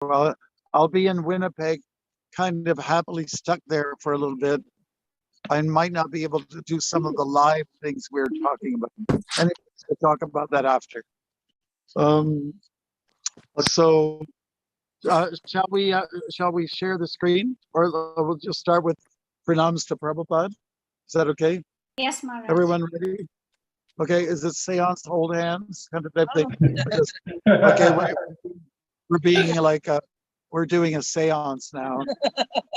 Well, I'll be in Winnipeg, kind of happily stuck there for a little bit. I might not be able to do some of the live things we were talking about. Anyways, we'll talk about that after. So shall we share the screen, or we'll just start with pranams to Prabhupada? Is that okay? Yes, Maharaj. Everyone ready? Okay, is it seance hold hands kind of type thing? Okay, we're being like we're doing a seance now,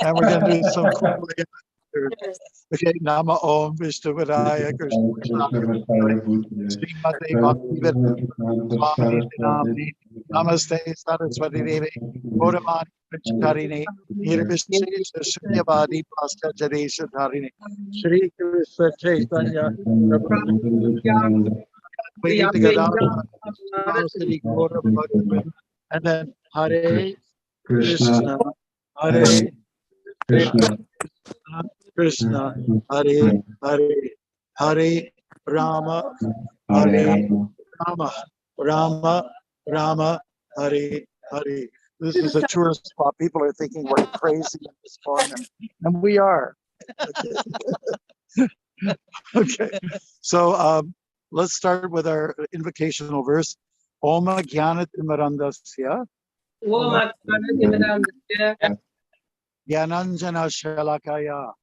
and we're gonna do some cool. Okay, Nama Om Vishnu Vidaya Krishna Srimati Bhaktivedanta Swami Namni Namaste Saraswati Devi Gauravani Vicharini Nirvishesha Shunyavadi Pasta Jaresha Dharini Shri Krishna Chaitanya Sri Gaurav Bhagavan, and then Hare Krishna Hare Krishna Krishna Hare Hare Hare Rama Hare Rama Rama Rama Hare Hare. This is a tourist spot. People are thinking we're crazy in this corner, and we are. Okay, so let's start with our invocational verse. Om Jnana Timirandasya Jnananjana Shalakaya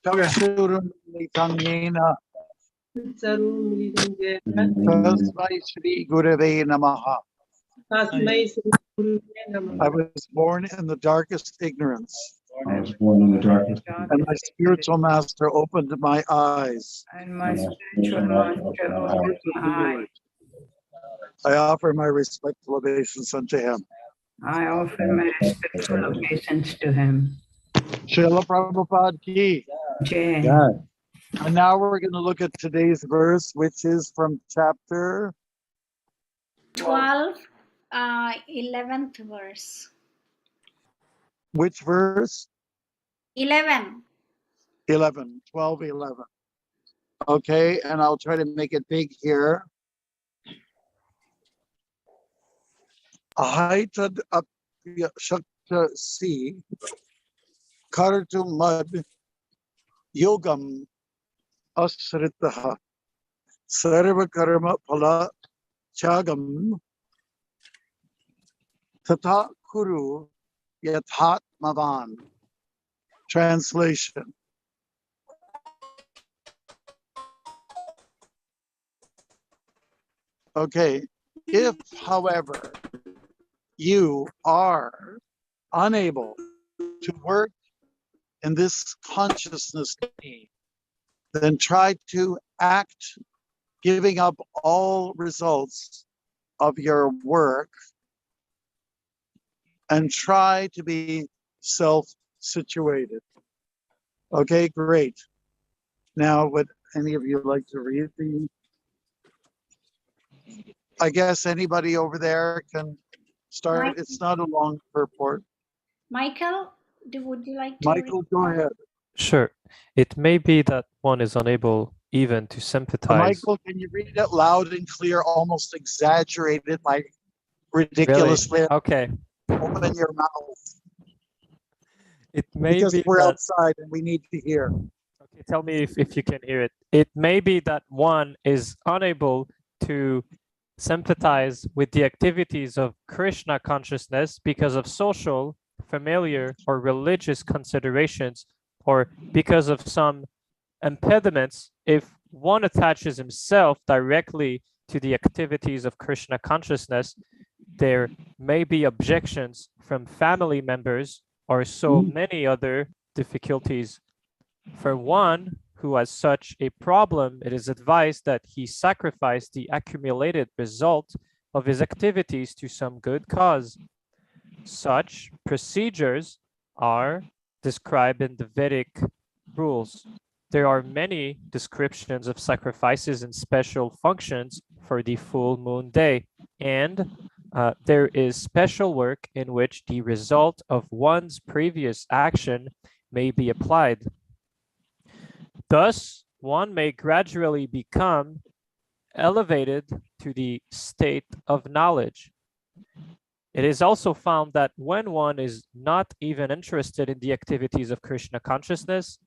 Chakshurumilitanjena Tasmai Shri Gurave Namaha. I was born in the darkest ignorance, and my spiritual master opened my eyes. I offer my respectful obeisance unto him. I offer my respectful obeisance to him. Srila Prabhupada ki. Jai. Yeah. And now we're going to look at today's verse, which is from chapter 12, 11th verse. Which verse? 11. 11, 12, 11. Okay, and I'll try to make it big here. Ahaitad apya shakta si kartu mad yogam asritaha sarva karma phala chagam tata kuru yathat mavan. Translation. Okay, if, however, you are unable to work in this consciousness, then try to act, giving up all results of your work, and try to be self-situated. Okay, great. Now, would any of you like to read the? I guess anybody over there can start. Mike, It's not a long purport. Michael, would you like to Michael, read? go ahead. Sure. It may be that one is unable even to sympathize. Michael, can you read it loud and clear, almost exaggerated, like ridiculously? Really? Okay. Open your mouth. It may because be we're that, outside and we need to hear. Okay, tell me if you can hear it. It may be that one is unable to sympathize with the activities of Krishna consciousness because of social, familiar, or religious considerations, or because of some impediments. If one attaches himself directly to the activities of Krishna consciousness, there may be objections from family members or so many other difficulties. For one who has such a problem, it is advised that he sacrifice the accumulated result of his activities to some good cause. Such procedures are described in the Vedic rules. There are many descriptions of sacrifices and special functions for the full moon day, and there is special work in which the result of one's previous action may be applied. Thus, one may gradually become elevated to the state of knowledge. It is also found that when one is not even interested in the activities of Krishna consciousness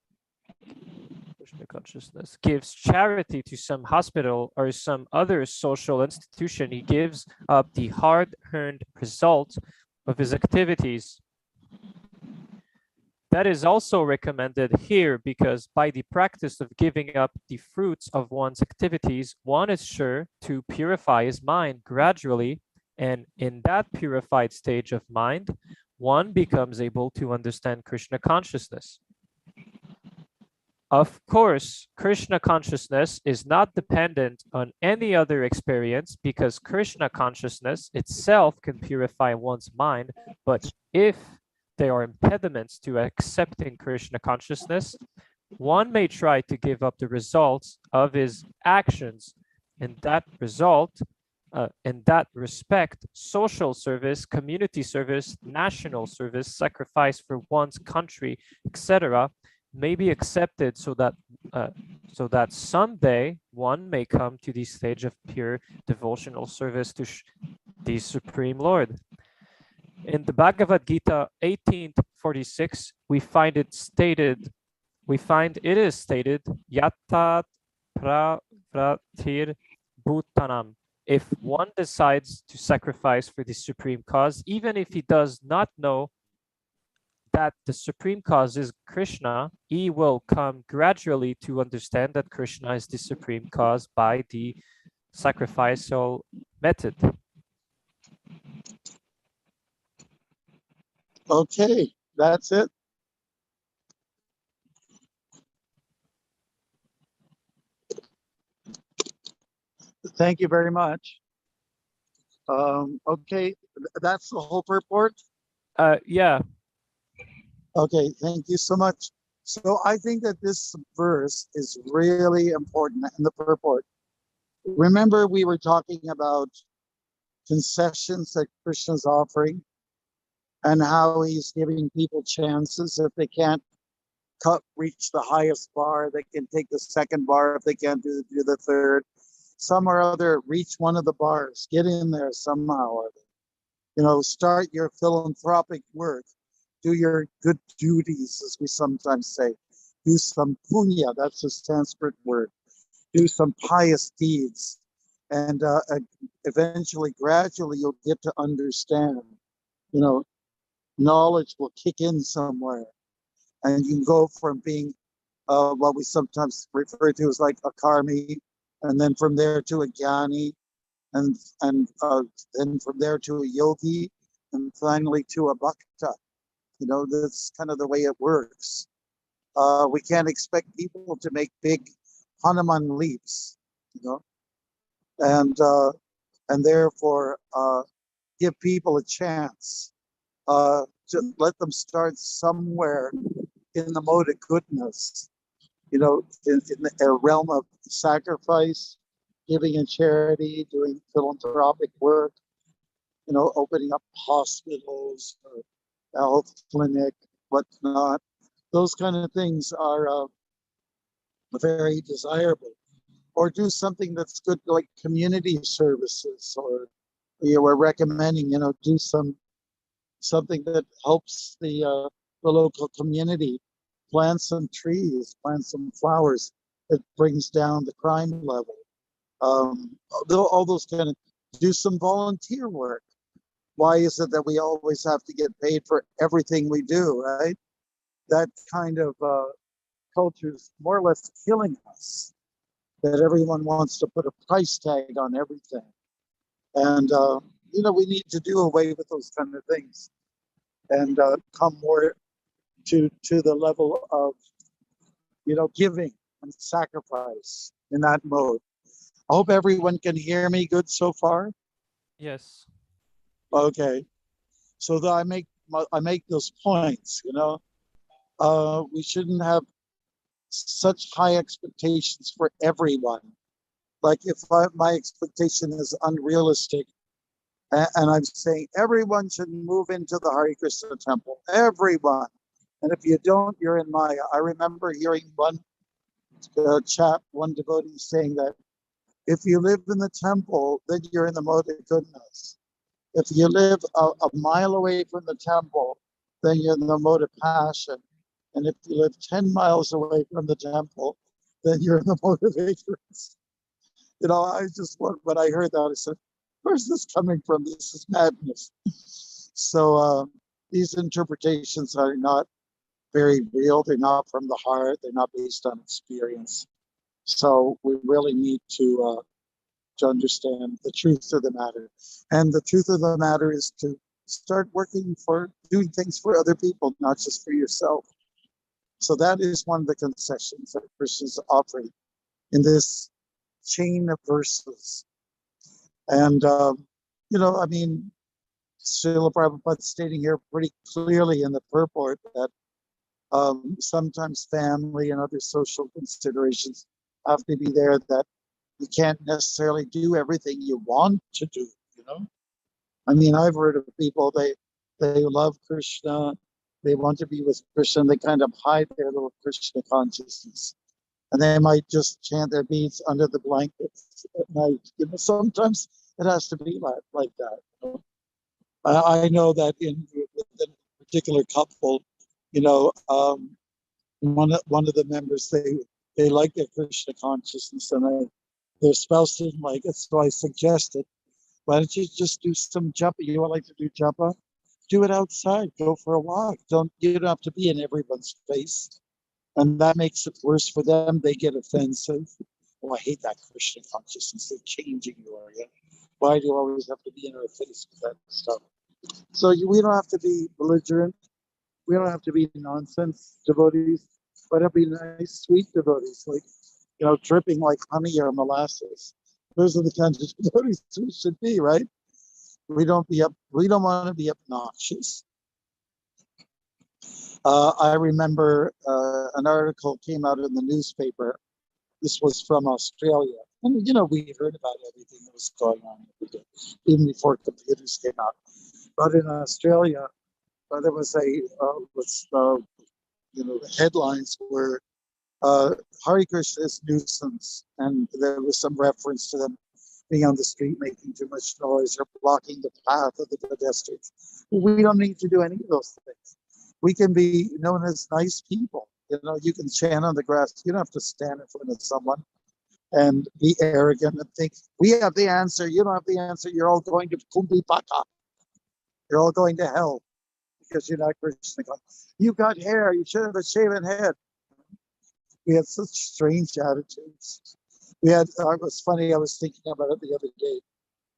gives charity to some hospital or some other social institution, he gives up the hard-earned result of his activities. That is also recommended here because by the practice of giving up the fruits of one's activities, one is sure to purify his mind gradually, and in that purified stage of mind, one becomes able to understand Krishna consciousness. Of course, Krishna consciousness is not dependent on any other experience because Krishna consciousness itself can purify one's mind, but if there are impediments to accepting Krishna consciousness, one may try to give up the results of his actions. In that respect, social service, community service, national service, sacrifice for one's country, etc., may be accepted so that someday one may come to the stage of pure devotional service to the Supreme Lord. In the Bhagavad-Gita 18:46, we find it is stated, Yatat pravratir bhutanam. If one decides to sacrifice for the supreme cause, even if he does not know that the supreme cause is Krishna, he will come gradually to understand that Krishna is the supreme cause by the sacrificial method. Okay, that's it. Thank you very much. Okay, that's the whole purport. Yeah. Okay, thank you so much. So I think that this verse is really important in the purport. Remember, we were talking about concessions that Krishna's offering and how he's giving people chances. If they can't reach the highest bar, they can take the second bar. If they can't do the third, some or other, reach one of the bars, get in there somehow. Or, start your philanthropic work, do your good duties, as we sometimes say. Do some punya, that's a Sanskrit word. Do some pious deeds. And eventually, gradually, you'll get to understand. Knowledge will kick in somewhere. And you can go from being what we sometimes refer to as like a karmi, and then from there to a jnani, and then from there to a yogi, and finally to a bhakta. That's kind of the way it works. We can't expect people to make big Hanuman leaps, and therefore give people a chance to let them start somewhere in the mode of goodness, in the realm of sacrifice, giving in charity, doing philanthropic work, opening up hospitals or a health clinic, whatnot. Those kind of things are very desirable. Or do something that's good, like community services, or we're recommending, do something that helps the local community. Plant some trees, plant some flowers that brings down the crime level. All those kind of, do some volunteer work. Why is it that we always have to get paid for everything we do, right? That kind of culture is more or less killing us, that everyone wants to put a price tag on everything. And, we need to do away with those kind of things and come more to the level of, giving and sacrifice in that mode. I hope everyone can hear me good so far. Yes. Okay. So that I make those points, we shouldn't have such high expectations for everyone. Like if my expectation is unrealistic, and I'm saying everyone should move into the Hare Krishna temple, everyone. And if you don't, you're in Maya. I remember hearing one devotee saying that if you live in the temple, then you're in the mode of goodness. If you live a mile away from the temple, then you're in the mode of passion. And if you live 10 miles away from the temple, then you're in the mode of ignorance. You know, when I heard that, I said, where's this coming from? This is madness. So these interpretations are not very real. They're not from the heart. They're not based on experience. So we really need to understand the truth of the matter. And the truth of the matter is to start working for doing things for other people, not just for yourself. So that is one of the concessions that Krishna's offering in this chain of verses. And, you know, I mean, Srila Prabhupada stating here pretty clearly in the purport that sometimes family and other social considerations have to be there, that you can't necessarily do everything you want to do, you know? I mean, I've heard of people, they love Krishna, they want to be with Krishna, and they kind of hide their little Krishna consciousness. And they might just chant their beads under the blankets at night. You know, sometimes it has to be like that. You know? I know that in a particular couple, you know, one of the members, they like their Krishna consciousness, and their spouse didn't like it, so I suggested, why don't you just do some japa? You would like to do japa? Do it outside. Go for a walk. You don't have to be in everyone's face. And that makes it worse for them. They get offensive. Oh, I hate that Krishna consciousness. They're changing you, are you? Why do you always have to be in our face with that stuff? So we don't have to be belligerent. We don't have to be nonsense devotees. But it'll be nice, sweet devotees, like, you know, dripping like honey or molasses. Those are the kinds of devotees we should be, right? We don't want to be obnoxious. I remember an article came out in the newspaper. This was from Australia. And, you know, we heard about everything that was going on every day, even before computers came out. But in Australia, there was you know, the headlines were Hare Krishna is nuisance. And there was some reference to them being on the street, making too much noise or blocking the path of the pedestrians. We don't need to do any of those things. We can be known as nice people. You know, you can chant on the grass. You don't have to stand in front of someone and be arrogant and think, we have the answer. You don't have the answer. You're all going to Kumbhipaka. You're all going to hell because you're not Krishna. You got hair. You should have a shaven head. We had such strange attitudes. It was funny, I was thinking about it the other day.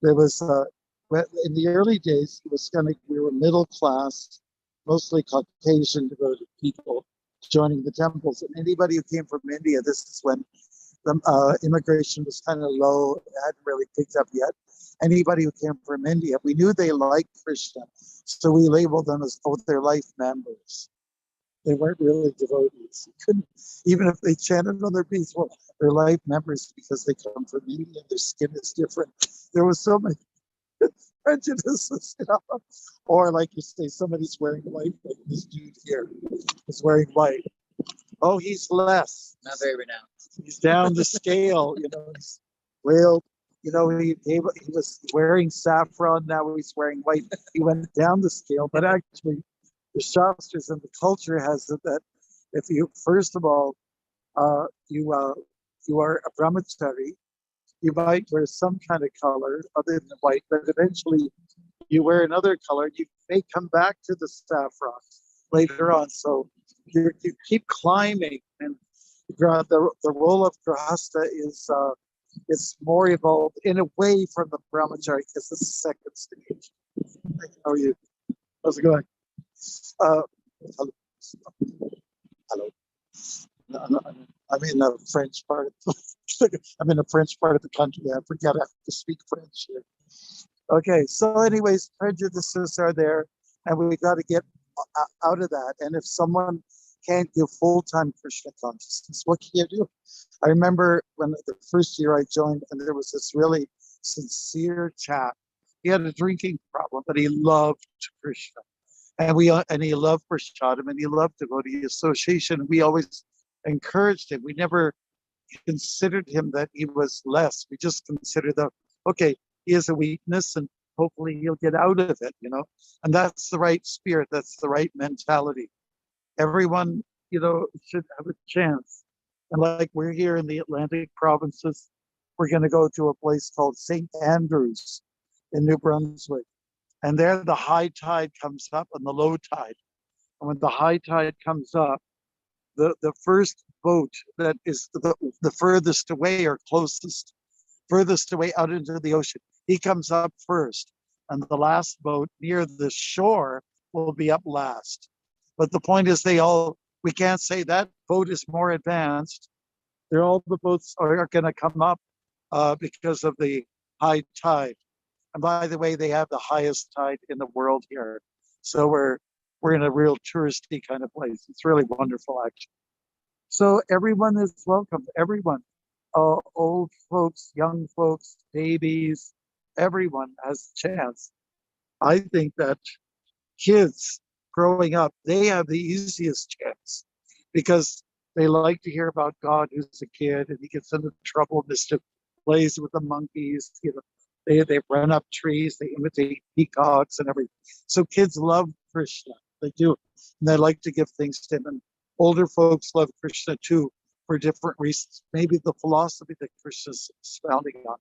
There was, in the early days, it was we were middle class, mostly Caucasian devoted people joining the temples. And anybody who came from India, this is when the immigration was kind of low, it hadn't really picked up yet. Anybody who came from India, we knew they liked Krishna, so we labeled them as their life members. They weren't really devotees. You couldn't, even if they chanted on their beads, well, they're life members because they come from India, their skin is different. There was so many prejudices, you know? Or like you say, somebody's wearing white, like this dude here is wearing white. Oh, he's less. Not very renowned. He's down the scale, you know. He's well, you know, he was wearing saffron, now he's wearing white. He went down the scale, but actually the Shastras and the culture has it that if you, first of all, you are a brahmachari, you might wear some kind of color other than white, but eventually you wear another color. You may come back to the saffron later on. So you keep climbing, and the role of grahasta is more evolved in a way from the brahmachari, because this is the second stage. How are you? How's it going? Hello. I'm in a French part of the country. I forget I have to speak French here. Okay, so anyways, prejudices are there, and we got to get out of that. And if someone can't do full-time Krishna consciousness, what can you do? I remember when the first year I joined, and there was this really sincere chap. He had a drinking problem, but he loved Krishna. And he loved Prashadam, and he loved devotee association. We always encouraged him. We never considered him that he was less. We just considered okay, he has a weakness, and hopefully you'll get out of it, you know. And that's the right spirit. That's the right mentality. Everyone, you know, should have a chance. And like we're here in the Atlantic provinces, we're going to go to a place called St. Andrews in New Brunswick. And there the high tide comes up and the low tide. And when the high tide comes up, the first boat that is the furthest away or furthest away out into the ocean, he comes up first. And the last boat near the shore will be up last. But the point is we can't say that boat is more advanced. All the boats are going to come up because of the high tide. And by the way, they have the highest tide in the world here. So we're in a real touristy kind of place. It's really wonderful, actually. So everyone is welcome. Everyone, old folks, young folks, babies, everyone has a chance. I think that kids growing up, they have the easiest chance because they like to hear about God who's a kid and he gets into trouble, mischief, plays with the monkeys, you know. They run up trees, they imitate peacocks and everything. So kids love Krishna. They do. And they like to give things to him. And older folks love Krishna too for different reasons. Maybe the philosophy that Krishna's expounding on.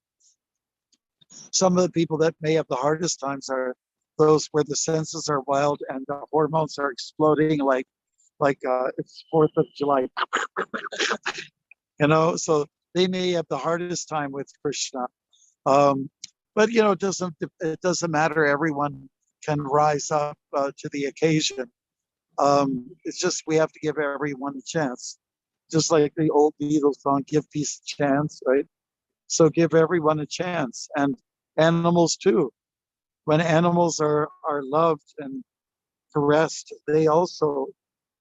Some of the people that may have the hardest times are those where the senses are wild and the hormones are exploding like it's 4th of July. You know, so they may have the hardest time with Krishna. But you know, it doesn't matter. Everyone can rise up to the occasion. It's just we have to give everyone a chance, just like the old Beatles song, "Give peace a chance," right? So give everyone a chance, and animals too. When animals are loved and caressed, they also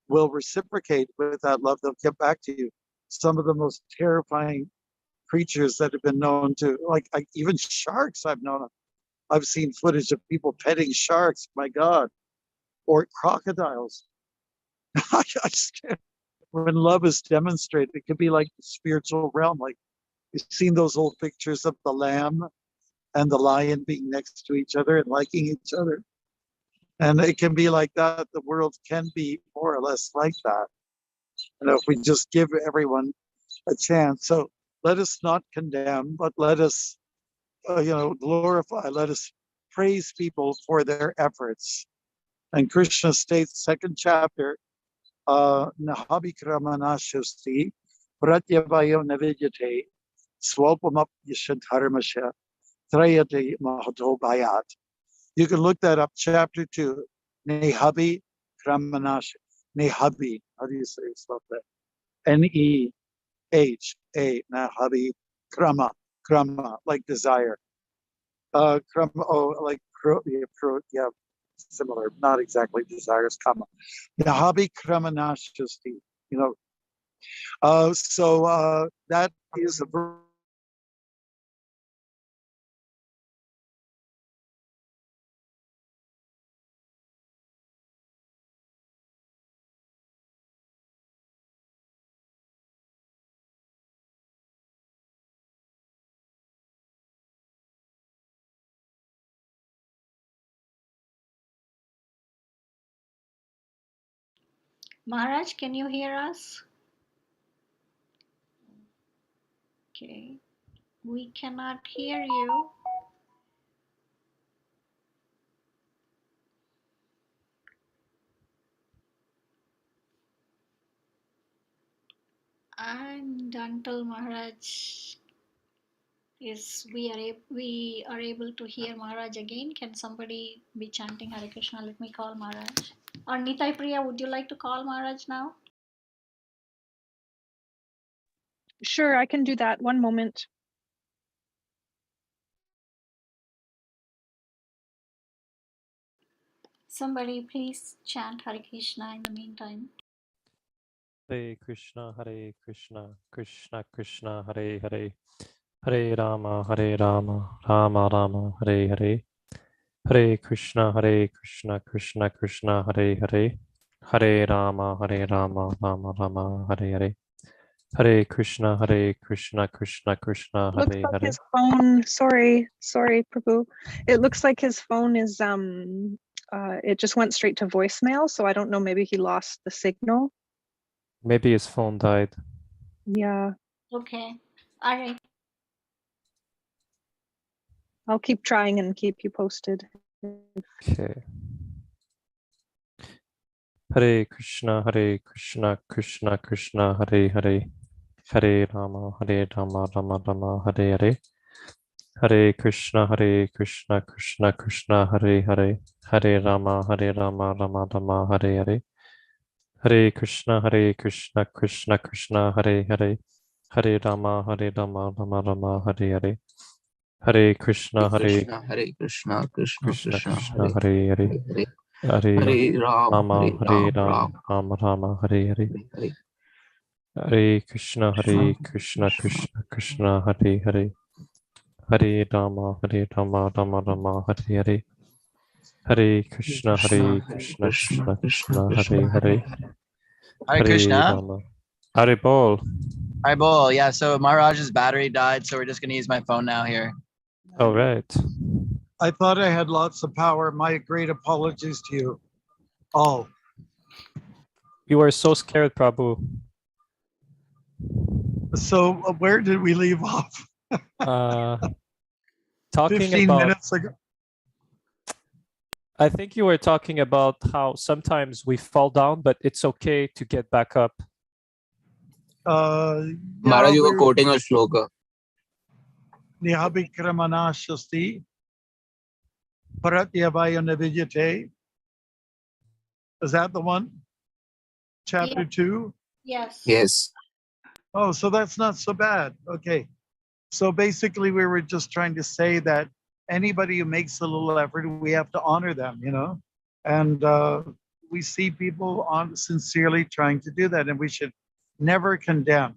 will reciprocate with that love. They'll get back to you. Some of the most terrifying creatures that have been known to, like even sharks, I've seen footage of people petting sharks, my God, or crocodiles. I just can't. When love is demonstrated, it could be like the spiritual realm. Like you've seen those old pictures of the lamb and the lion being next to each other and liking each other. And it can be like that. The world can be more or less like that. And if we just give everyone a chance. So let us not condemn, but let us, glorify. Let us praise people for their efforts. And Krishna states, 2nd chapter, Nahabhikramanashasti pratyavayo navidyate swalpamap yashadharmasha trayate mahato bayat. You can look that up, chapter 2, Nehabi Kramanash. Nehabi, how do you say it? Spell that? Neha, Nahabi Krama, like desire. Krama, like yeah, similar, not exactly desires, kama. Nahabi Kramanashasti, so that is a verb. Maharaj, can you hear us? Okay, we cannot hear you. And until Maharaj we are able to hear Maharaj again, can somebody be chanting Hare Krishna? Let me call Maharaj. Or Nitai Priya, would you like to call Maharaj now? Sure, I can do that. One moment. Somebody please chant Hare Krishna in the meantime. Hare Krishna, Krishna Krishna, Hare Hare, Hare Rama, Rama Rama, Hare Hare. Hare Krishna, Krishna Krishna, Hare Hare, Hare Rama, Rama Rama, Hare Hare. Hare Krishna, Krishna Krishna, Looks Hare like Hare. his phone. Sorry, Prabhu. It looks like his phone is it just went straight to voicemail. So I don't know. Maybe he lost the signal. Maybe his phone died. Yeah, Okay. All right. I'll keep trying and keep you posted. Okay. Hare Krishna, Krishna Krishna, Hare Hare. Hare Rama, Rama Rama, Hare Hare. Hare Krishna, Krishna Krishna, Hare Hare. Hare Rama, Rama Rama, Hare Hare. Hare Krishna, Krishna Krishna, Hare Hare. Hare Rama, Rama Rama, Hare Hare. Hare Krishna, Krishna, Krishna Krishna Krishna, Krishna, Hare Hare. Hare Hare Hare Ram, Rama, Hare Ram, Ram, Rama Rama, Hare Hare. Hare Hare Krishna, Krishna, Krishna Krishna, Hare Hare. Hare Rama, Rama Rama, Hare Hare. Hare Krishna, Krishna, Krishna Krishna Krishna, Krishna, Hare Hare. Hare Krishna. Rama. Hare Bol. Hi, Bol. Yeah, so Maharaj's battery died, so we're just gonna use my phone now here. All right. I thought I had lots of power. My great apologies to you all. You were so scared, Prabhu. So where did we leave off? Talking 15 about, minutes ago. I think you were talking about how sometimes we fall down, but it's okay to get back up. Maharaj, you were quoting a shloka. Nihabhikramana shasti Paratyavaya navijate. Is that the one? Chapter 2? Yes. Yes. Oh, so that's not so bad. Okay. So basically, we were just trying to say that anybody who makes a little effort, we have to honor them, you know? And we see people on sincerely trying to do that, and we should never condemn.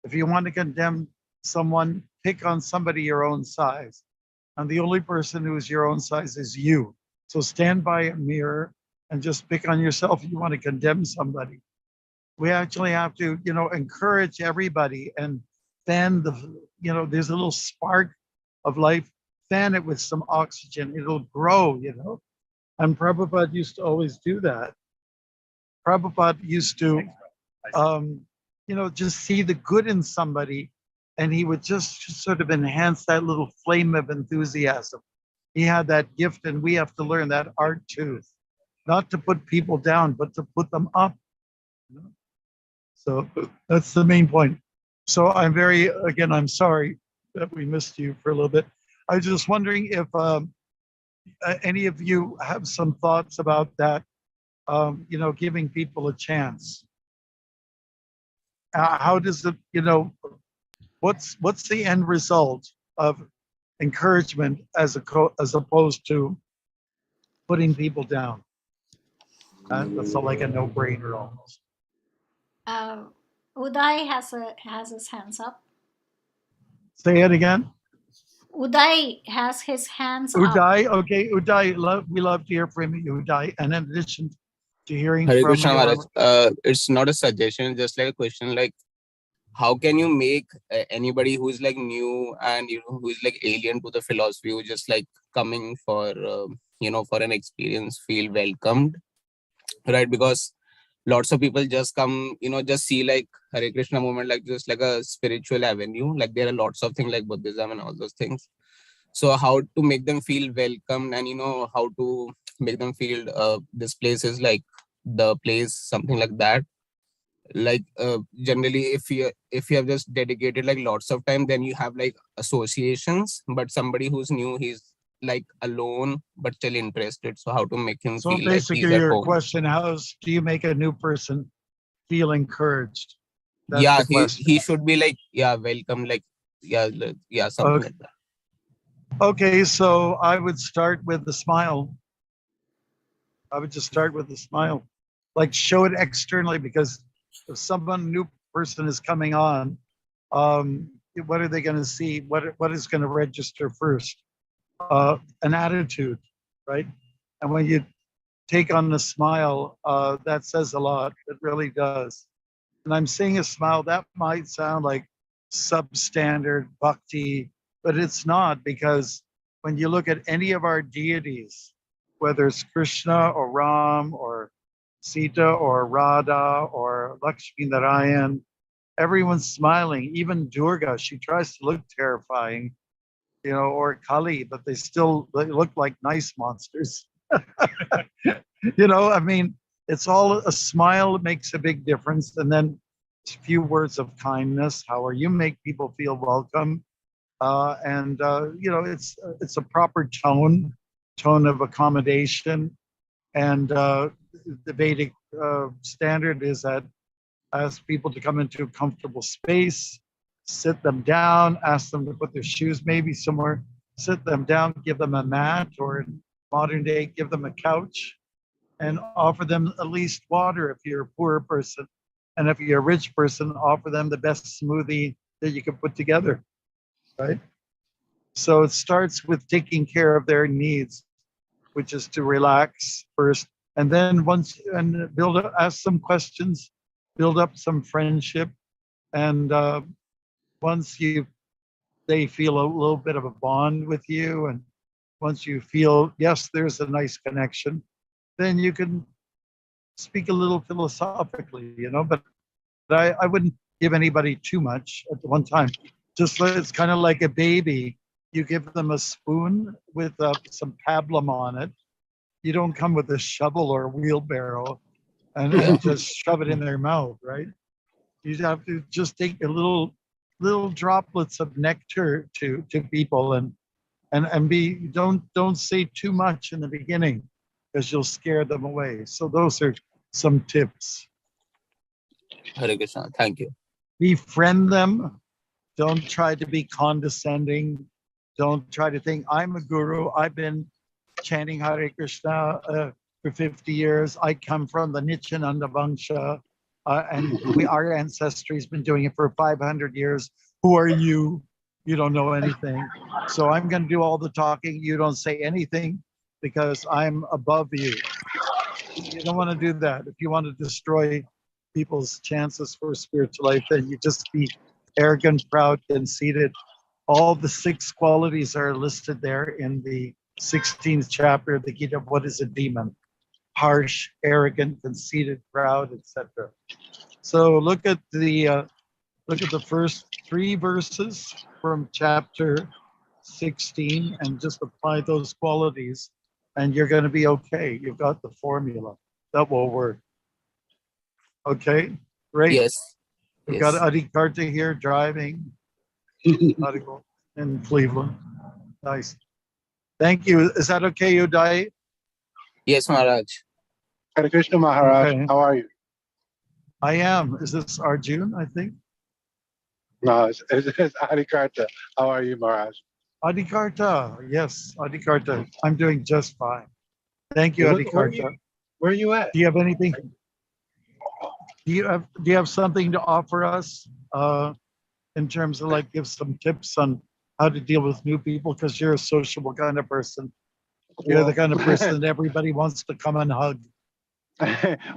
If you want to condemn someone, pick on somebody your own size. And the only person who is your own size is you. So stand by a mirror and just pick on yourself if you want to condemn somebody. We actually have to, you know, encourage everybody and fan the, you know, there's a little spark of life, fan it with some oxygen, it'll grow, you know. And Prabhupada used to always do that. Prabhupada used to, you know, just see the good in somebody, and he would just sort of enhance that little flame of enthusiasm. He had that gift, and we have to learn that art too. Not to put people down, but to put them up. You know? So that's the main point. So I'm sorry that we missed you for a little bit. I was just wondering if any of you have some thoughts about that, you know, giving people a chance. How does it, you know, what's the end result of encouragement as opposed to putting people down? That's like a no-brainer almost. Uday has his hands up. Say it again. Uday has his hands up. Uday, okay, Uday, we love to hear from you, Uday. And in addition to hearing Hare from Krishna, you, Maharaj. It's not a suggestion, just like a question, like, how can you make anybody who is like new and, you know, who is like alien to the philosophy, who just like coming for, you know, for an experience, feel welcomed, right? Because lots of people just come, you know, just see like Hare Krishna movement, like just like a spiritual avenue. Like there are lots of things like Buddhism and all those things. So how to make them feel welcome, and, you know, how to make them feel this place is like the place, something like that. Like generally, if you have just dedicated like lots of time, then you have like associations. But somebody who's new, he's like alone but still interested. So how to make him so feel like he's basically at your home? question, how do you make a new person feel encouraged? That's Yeah, the question. he should be like, yeah, welcome, like, yeah, something Okay. like that. Okay, so I would start with the smile. I would just start with the smile, like show it externally, because if someone new person is coming on, what are they going to see? What is going to register first? An attitude, right? And when you take on the smile, that says a lot. It really does. And I'm seeing a smile that might sound like substandard bhakti, but it's not, because when you look at any of our deities, whether it's Krishna or Ram or Sita or Radha or Lakshmi Narayan, everyone's smiling. Even Durga, she tries to look terrifying, or Kali, but they look like nice monsters. I mean, it's all a smile makes a big difference. And then a few words of kindness. How are you? Make people feel welcome. It's a proper tone of accommodation. And the Vedic standard is that ask people to come into a comfortable space, sit them down, ask them to put their shoes maybe somewhere, sit them down, give them a mat, or in modern day, give them a couch, and offer them at least water if you're a poor person. And if you're a rich person, offer them the best smoothie that you can put together, right? So it starts with taking care of their needs, which is to relax first, and then ask some questions, build up some friendship, and once they feel a little bit of a bond with you, and once you feel, yes, there's a nice connection, then you can speak a little philosophically, but I wouldn't give anybody too much at one time. Just it's kind of like a baby. You give them a spoon with some pablum on it. You don't come with a shovel or a wheelbarrow and just shove it in their mouth, right? You have to just take a little droplets of nectar to people and don't say too much in the beginning, because you'll scare them away. So those are some tips. Hare Krishna. Thank you. Befriend them. Don't try to be condescending. Don't try to think, I'm a guru. I've been chanting Hare Krishna for 50 years. I come from the Nityananda Vangsha, and our ancestry has been doing it for 500 years. Who are you? You don't know anything. So I'm going to do all the talking. You don't say anything, because I'm above you. You don't want to do that. If you want to destroy people's chances for spiritual life, then you just be arrogant, proud, conceited. All the 6 qualities are listed there in the 16th chapter of the Gita. What is a demon? Harsh, arrogant, conceited, proud, etc. So look at the first 3 verses from chapter 16 and just apply those qualities, and you're going to be okay. You've got the formula that will work. Okay, great. Yes. We've got Adikarta here driving in Cleveland. Nice. Thank you. Is that okay, Uday? Yes, Maharaj. Hare Krishna Maharaj, Okay. how are you? I am. Is this Arjun, I think? No, it's Adikarta. How are you, Maharaj? Adikarta. Yes, Adikarta. I'm doing just fine. Thank you, Where Adikarta. are you at? Do you have anything? Do you have something to offer us in terms of give some tips on how to deal with new people? Because you're a sociable kind of person. You're the kind of person that everybody wants to come and hug.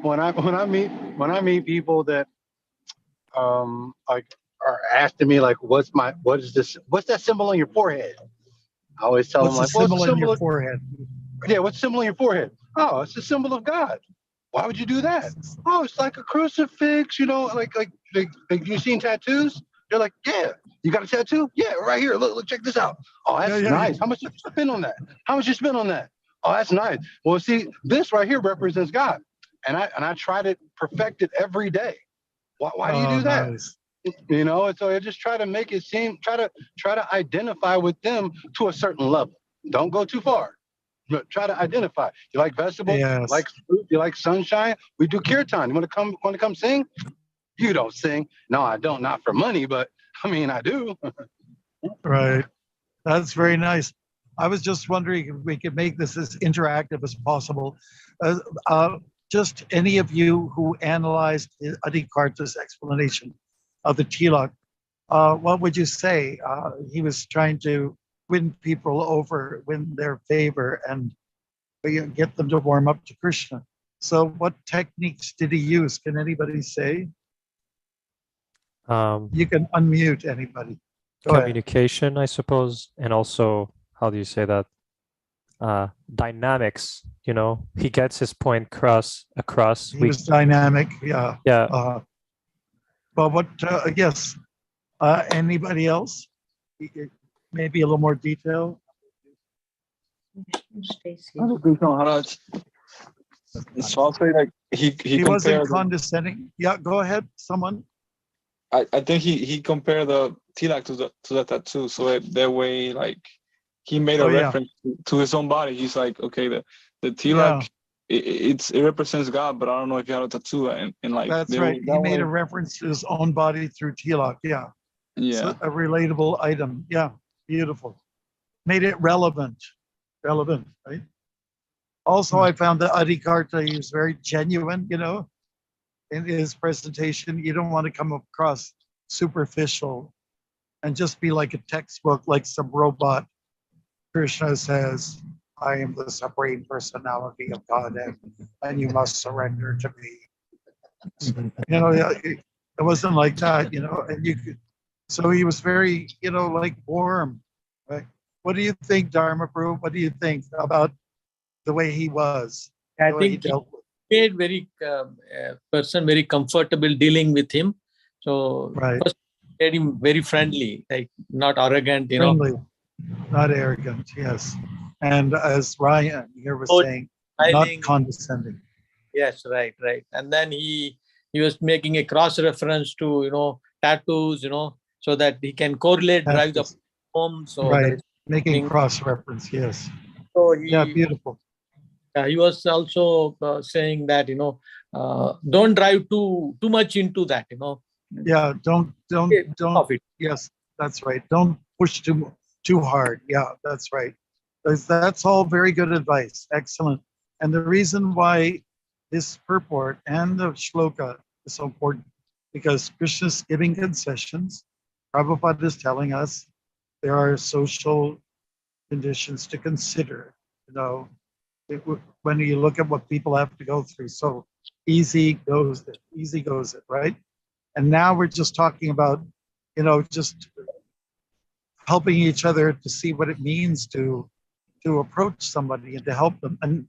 when I meet people that are asking me what's that symbol on your forehead? I always tell them What's the symbol on your of, forehead? Yeah, what's the symbol on your forehead? Oh, it's the symbol of God. Why would you do that? Oh, it's like a crucifix, like you seen tattoos? They're like, yeah, you got a tattoo? Yeah, right here. Look, check this out. Oh, that's nice. Yeah. How much did you spend on that? How much you spend on that? Oh, that's nice. Well, see, this right here represents God. And I try to perfect it every day. Why do you do that? Nice. And so I just try to make it seem, try to identify with them to a certain level. Don't go too far. But try to identify. You like vegetables? Yes. You like fruit? You like sunshine? We do kirtan. You want to come sing? You don't sing. No, I don't. Not for money, but I do. Right. That's very nice. I was just wondering if we could make this as interactive as possible. Just any of you who analyzed Adikarta's explanation of the tilak, what would you say? He was trying to win people over, win their favor, and get them to warm up to Krishna. So what techniques did he use? Can anybody say? You can unmute anybody. Go ahead. Communication, I suppose, and also, how do you say that? Dynamics, he gets his point across. He was dynamic, yeah. Yeah. But what, yes, anybody else? Maybe a little more detail? Maharaj. So I'll say, like, he wasn't compared condescending. Yeah, go ahead, someone. I think he compared the tilak to the tattoo, so that way, like, he made a reference to his own body. He's like, okay, the tilak, it represents God, but I don't know if you have a tattoo, and like, that's right. He made a reference to his own body through tilak. Yeah. Yeah. A relatable item. Yeah. Beautiful. Made it relevant, right? Also, I found that Adikarta, he was very genuine, in his presentation. You don't want to come across superficial and just be like a textbook, like some robot. Krishna says, I am the supreme personality of Godhead, and you must surrender to me. It wasn't like that, and you could. So he was very, like warm. Right? What do you think, Dharma Prabhu? What do you think about the way he was? I think he made person very comfortable dealing with him. So first made him very friendly, like not arrogant, Friendly, not arrogant, yes. And as Ryan here was saying, not condescending. Yes, right. And then he was making a cross reference to tattoos, so that he can correlate, drive the home. So right, making cross reference, yes. So beautiful. He was also saying that don't drive too much into that. Yeah, don't. Yes, that's right. Don't push too hard. Yeah, that's right. That's all very good advice. Excellent. And the reason why this purport and the shloka is so important, because Krishna's giving concessions. Prabhupada is telling us there are social conditions to consider, when you look at what people have to go through. So easy goes it, right? And now we're just talking about, just helping each other to see what it means to approach somebody and to help them. And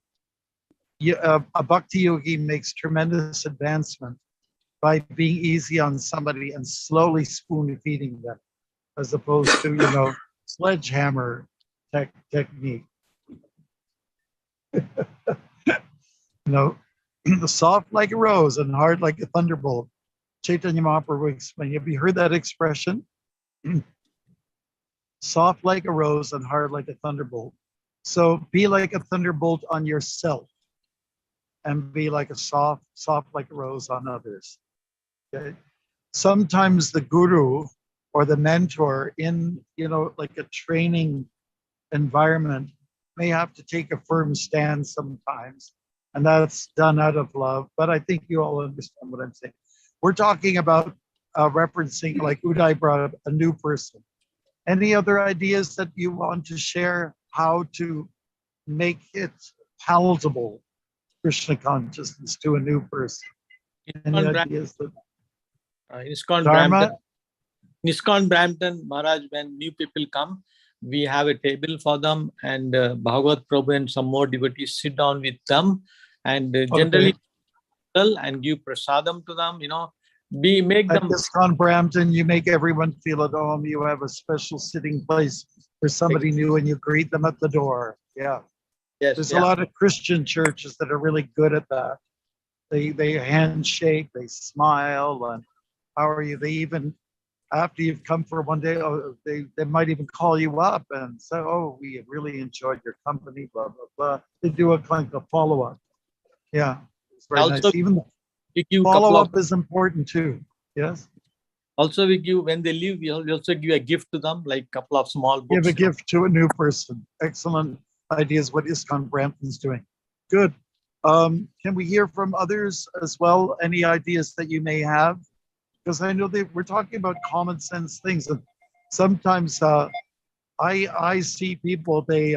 a bhakti yogi makes tremendous advancement by being easy on somebody and slowly spoon feeding them, as opposed to, sledgehammer technique. Soft like a rose and hard like a thunderbolt. Chaitanya Mahaprabhu explained. Have you heard that expression? Soft like a rose and hard like a thunderbolt. So be like a thunderbolt on yourself, and be like a soft like a rose on others. Okay. Sometimes the guru or the mentor in like a training environment may have to take a firm stand sometimes, and that's done out of love. But I think you all understand what I'm saying. We're talking about referencing, like Uday brought up, a new person. Any other ideas that you want to share how to make it palatable, Krishna consciousness, to a new person? Any ideas that ISKCON Brampton, Maharaj, when new people come, we have a table for them, and Bhagavad Prabhu and some more devotees sit down with them, and generally and give prasadam to them. Make at them. At ISKCON Brampton, you make everyone feel at home. You have a special sitting place for somebody new, and you greet them at the door. Yeah. Yes. There's a lot of Christian churches that are really good at that. They handshake, they smile, and how are you? They even, after you've come for one day, they might even call you up and say, oh, we really enjoyed your company, blah, blah, blah. They do a kind of follow-up. Yeah, it's very also, nice. Even follow-up is important too. Yes. Also, we give, when they leave, we also give a gift to them, like a couple of small books. Give a gift to a new person. Excellent ideas what ISKCON Brampton's doing. Good. Can we hear from others as well? Any ideas that you may have? Because I know we're talking about common sense things, and sometimes I see people they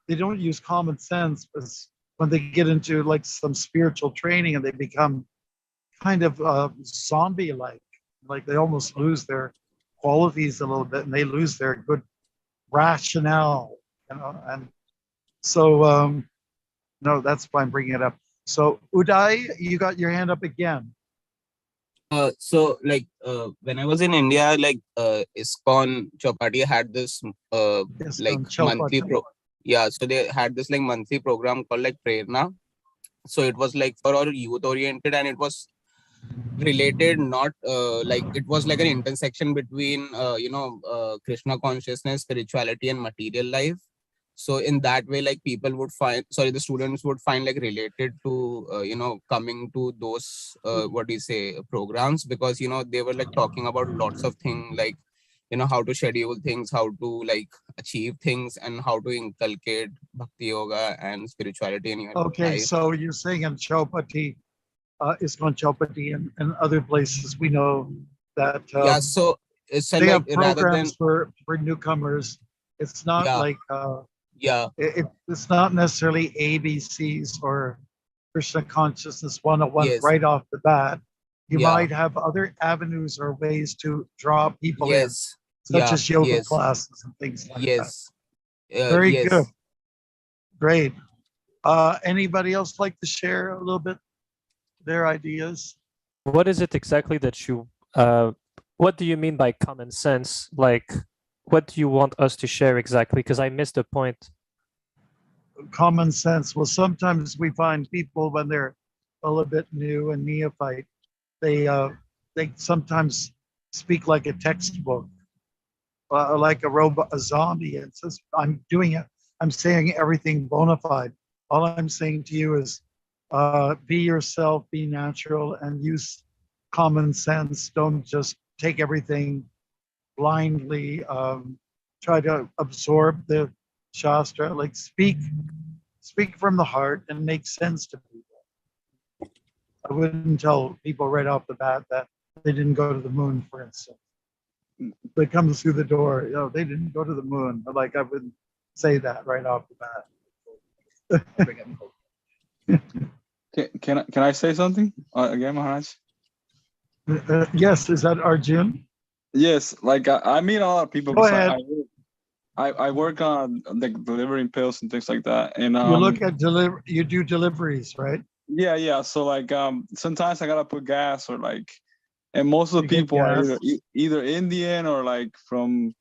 don't use common sense, but when they get into like some spiritual training and they become kind of zombie-like, like they almost lose their qualities a little bit, and they lose their good rationale, and so no, that's why I'm bringing it up. So Uday, you got your hand up again. So like when I was in India, like ISKCON Chowpatty had this like monthly so they had this like monthly program called like Prerna. So it was like for our youth oriented, and it was related, not like it was like an intersection between Krishna consciousness, spirituality, and material life. So in that way, like people would find, the students would find like related to coming to those programs, because they were like talking about lots of things, like how to schedule things, how to like achieve things, and how to inculcate bhakti yoga and spirituality in your life. So you're saying in Chowpatty, ISKCON Chowpatty and other places, we know that so it's they like, have programs for newcomers. It's not like it's not necessarily ABCs or Krishna consciousness 101 right off the bat. You might have other avenues or ways to draw people in, such as yoga classes and things like that. Very good. Great. Anybody else like to share a little bit their ideas? What is it exactly that you what do you mean by common sense? Like, what do you want us to share exactly? Because I missed the point. Common sense. Well, sometimes we find people when they're a little bit new and neophyte, they sometimes speak like a textbook, like a robot, a zombie. And says, I'm doing it. I'm saying everything bona fide. All I'm saying to you is be yourself, be natural, and use common sense. Don't just take everything blindly. Try to absorb the Shastra, like speak from the heart and make sense to people. I wouldn't tell people right off the bat that they didn't go to the moon, for instance. They come through the door, they didn't go to the moon. Like, I wouldn't say that right off the bat. Can I say something again, Maharaj? Yes, is that Arjun? Yes, like I meet a lot of people. Go ahead. I work on like delivering pills and things like that, and you look at you do deliveries, right? Yeah. So like sometimes I gotta put gas, or like, and most of the people are either Indian or like from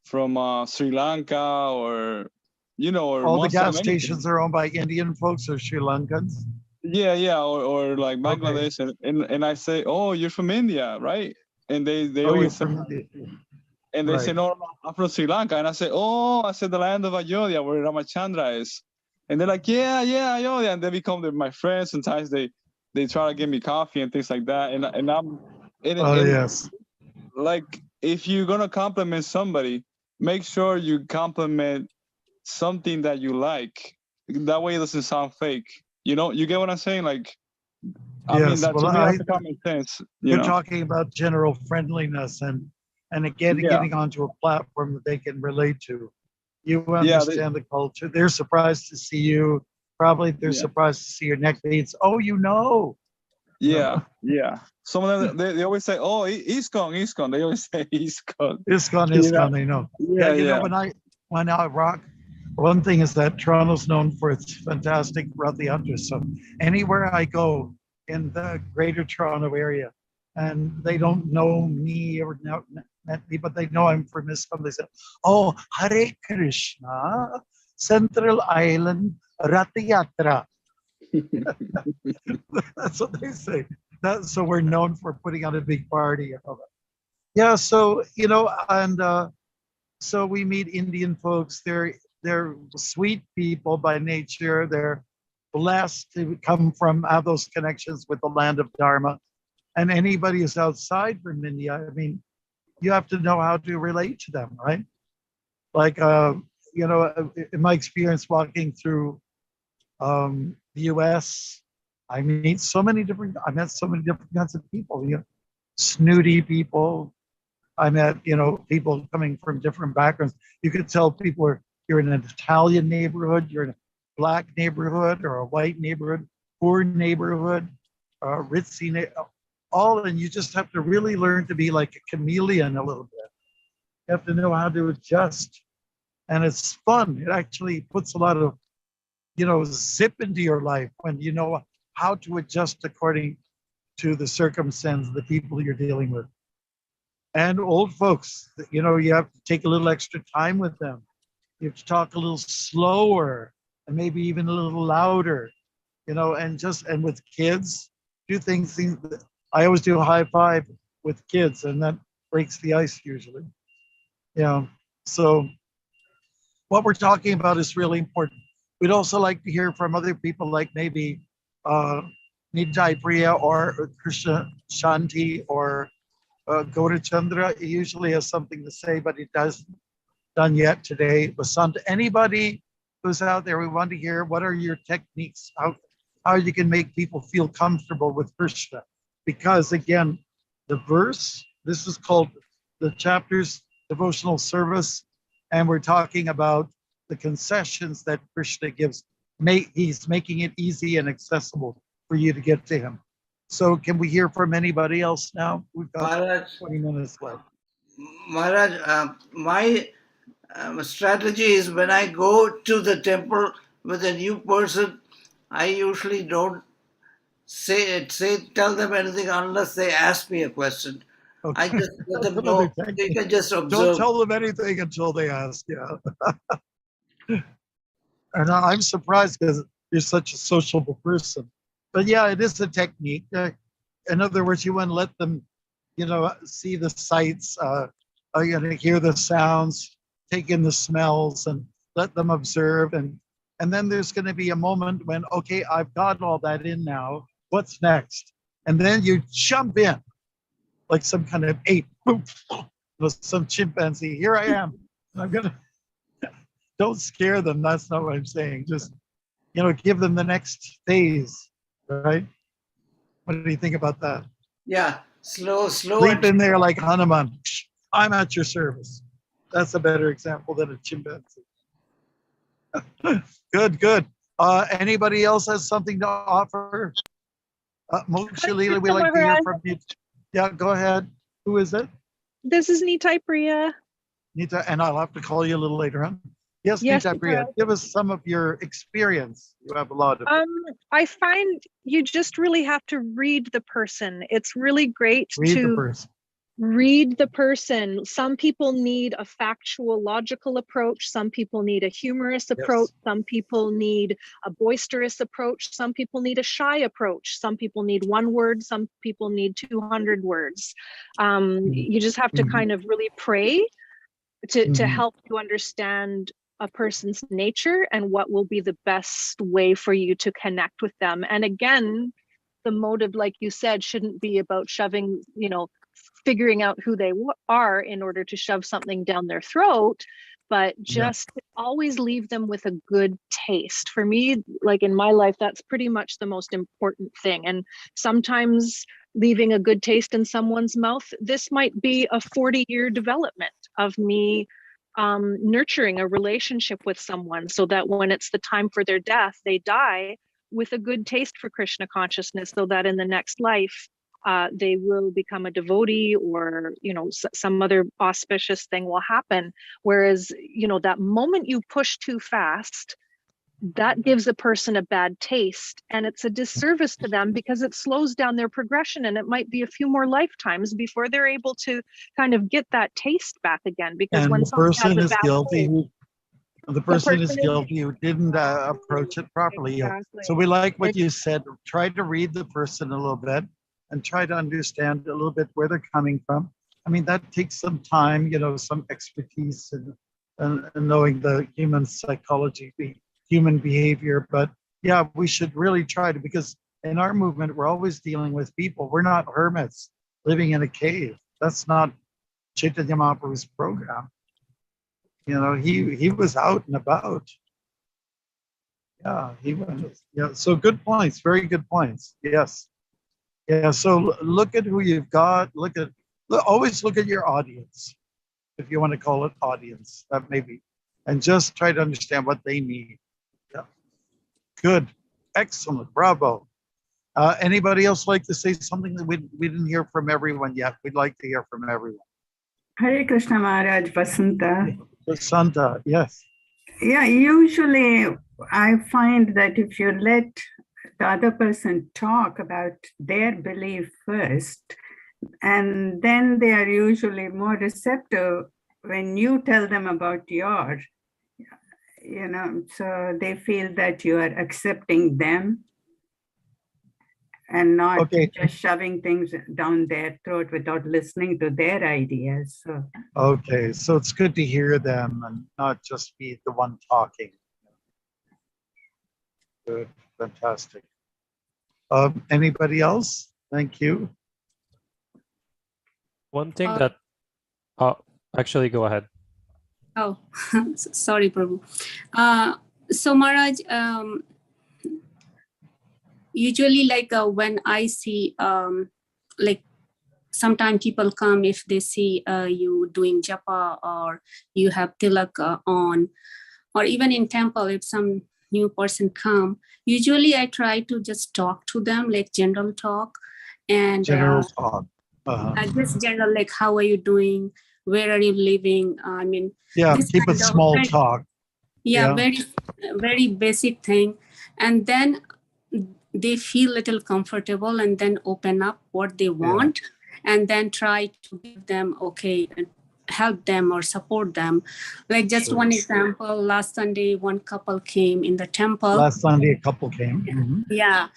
Sri Lanka, or or all the gas stations are owned by Indian folks or Sri Lankans. Yeah, or like Bangladesh, and I say, oh, you're from India, right? And they always say, and they say, no, I'm from Sri Lanka. And I say, the land of Ayodhya, where Ramachandra is. And they're like, yeah, Ayodhya. And they become my friends. Sometimes they try to give me coffee and things like that. And I'm, yes. Like, if you're going to compliment somebody, make sure you compliment something that you like. That way it doesn't sound fake. You get what I'm saying? Like, I mean, that's common sense. You're talking about general friendliness and again, getting onto a platform that they can relate to. You understand the culture. They're surprised to see you. Probably they're surprised to see your neck beads. Oh, Yeah. Some of them, they always say, oh, ISKCON. They always say ISKCON. ISKCON, they know. Yeah. When I rock, one thing is that Toronto's known for its fantastic Rath Yatra. So anywhere I go in the greater Toronto area, and they don't know me or met me, but they know I'm from ISKCON. They say, oh, Hare Krishna, Central Island Rath Yatra. That's what they say. So we're known for putting on a big party and all that. Yeah, so, and so we meet Indian folks. They're sweet people by nature. They're blessed to have those connections with the land of Dharma. And anybody who's outside from India, I mean, you have to know how to relate to them, right? Like, in my experience walking through the US, I met so many different kinds of people, snooty people. I met, people coming from different backgrounds. You could tell you're in an Italian neighborhood, you're in a Black neighborhood or a white neighborhood, poor neighborhood, ritzy neighborhood. all, and you just have to really learn to be like a chameleon a little bit. You have to know how to adjust, and it's fun. It actually puts a lot of, zip into your life when you know how to adjust according to the circumstance, the people you're dealing with. And old folks, you have to take a little extra time with them. You have to talk a little slower and maybe even a little louder, and with kids, do things. I always do a high five with kids, and that breaks the ice usually. So what we're talking about is really important. We'd also like to hear from other people, like maybe Nitai Priya or Krishna Shanti or Gaura Chandra. He usually has something to say, but he hasn't done yet today. Vasant, anybody who's out there, we want to hear what are your techniques, how you can make people feel comfortable with Krishna. Because again, the verse, this is called the chapter's devotional service, and we're talking about the concessions that Krishna gives. He's making it easy and accessible for you to get to him. So can we hear from anybody else now? We've got Maharaj, 20 minutes left. Maharaj, my strategy is when I go to the temple with a new person, I usually don't tell them anything unless they ask me a question. Okay. I just let them know. They can just observe. Don't tell them anything until they ask. Yeah. And I'm surprised because you're such a sociable person. But yeah, it is a technique. In other words, you want to let them, see the sights, hear the sounds, take in the smells, and let them observe. And then there's going to be a moment when, okay, I've got all that in now. What's next? And then you jump in like some kind of ape, some chimpanzee. Here I am. I'm going to, don't scare them. That's not what I'm saying. Just, give them the next phase, right? What do you think about that? Yeah, slow. Sleep in there like Hanuman. I'm at your service. That's a better example than a chimpanzee. Good. Anybody else has something to offer? Moksha Leela, we like to hear from you. Yeah, go ahead. Who is it? This is Nitai Priya. Nita, and I'll have to call you a little later on. Yes, Nitai Priya, give us some of your experience. You have a lot of I find you just really have to read the person. It's really great to read the person. Some people need a factual, logical approach. Some people need a humorous approach. Yes. Some people need a boisterous approach. Some people need a shy approach. Some people need 1 word. Some people need 200 words. You just have to kind of really pray to help you understand a person's nature and what will be the best way for you to connect with them. And again, the motive, like you said, shouldn't be about shoving, figuring out who they are in order to shove something down their throat, but just always leave them with a good taste. For me, like in my life, that's pretty much the most important thing. And sometimes leaving a good taste in someone's mouth, this might be a 40-year development of me nurturing a relationship with someone so that when it's the time for their death, they die with a good taste for Krishna consciousness, so that in the next life, they will become a devotee, or some other auspicious thing will happen. Whereas that moment you push too fast, that gives a person a bad taste, and it's a disservice to them because it slows down their progression, and it might be a few more lifetimes before they're able to kind of get that taste back again. Because when the person is guilty, the person is guilty who didn't approach it properly. Exactly. So we like what you said. Try to read the person a little bit and try to understand a little bit where they're coming from. I mean, that takes some time, some expertise and knowing the human psychology, the human behavior. But yeah, we should really try to, because in our movement, we're always dealing with people. We're not hermits living in a cave. That's not Chaitanya Mahaprabhu's program. He was out and about. Yeah, he was. Yeah, so good points, very good points. Yes. Yeah, so look at who you've got. Always look at your audience, if you want to call it audience, that may be, and just try to understand what they need. Yeah. Good. Excellent. Bravo. Anybody else like to say something that we didn't hear from everyone yet? We'd like to hear from everyone. Hare Krishna Maharaj, Vasanta. Vasanta, yes. Yeah, usually I find that if you let the other person talk about their belief first, and then they are usually more receptive when you tell them about your, so they feel that you are accepting them and not just shoving things down their throat without listening to their ideas. So. Okay, so it's good to hear them and not just be the one talking. Good, fantastic. Anybody else? Thank you. One thing that, actually, go ahead. Oh, sorry, Prabhu. So Maharaj, usually like when I see like sometimes people come if they see you doing japa or you have tilak on, or even in temple if some new person come, usually I try to just talk to them like general talk and general talk. Just general like how are you doing, where are you living, I mean, yeah, keep it small talk. Yeah, very basic thing, and then they feel little comfortable and then open up what they want and then try to give them help them or support them. Like just one example, last Sunday one couple came in the temple. Last Sunday a couple came. Mm-hmm. Yeah,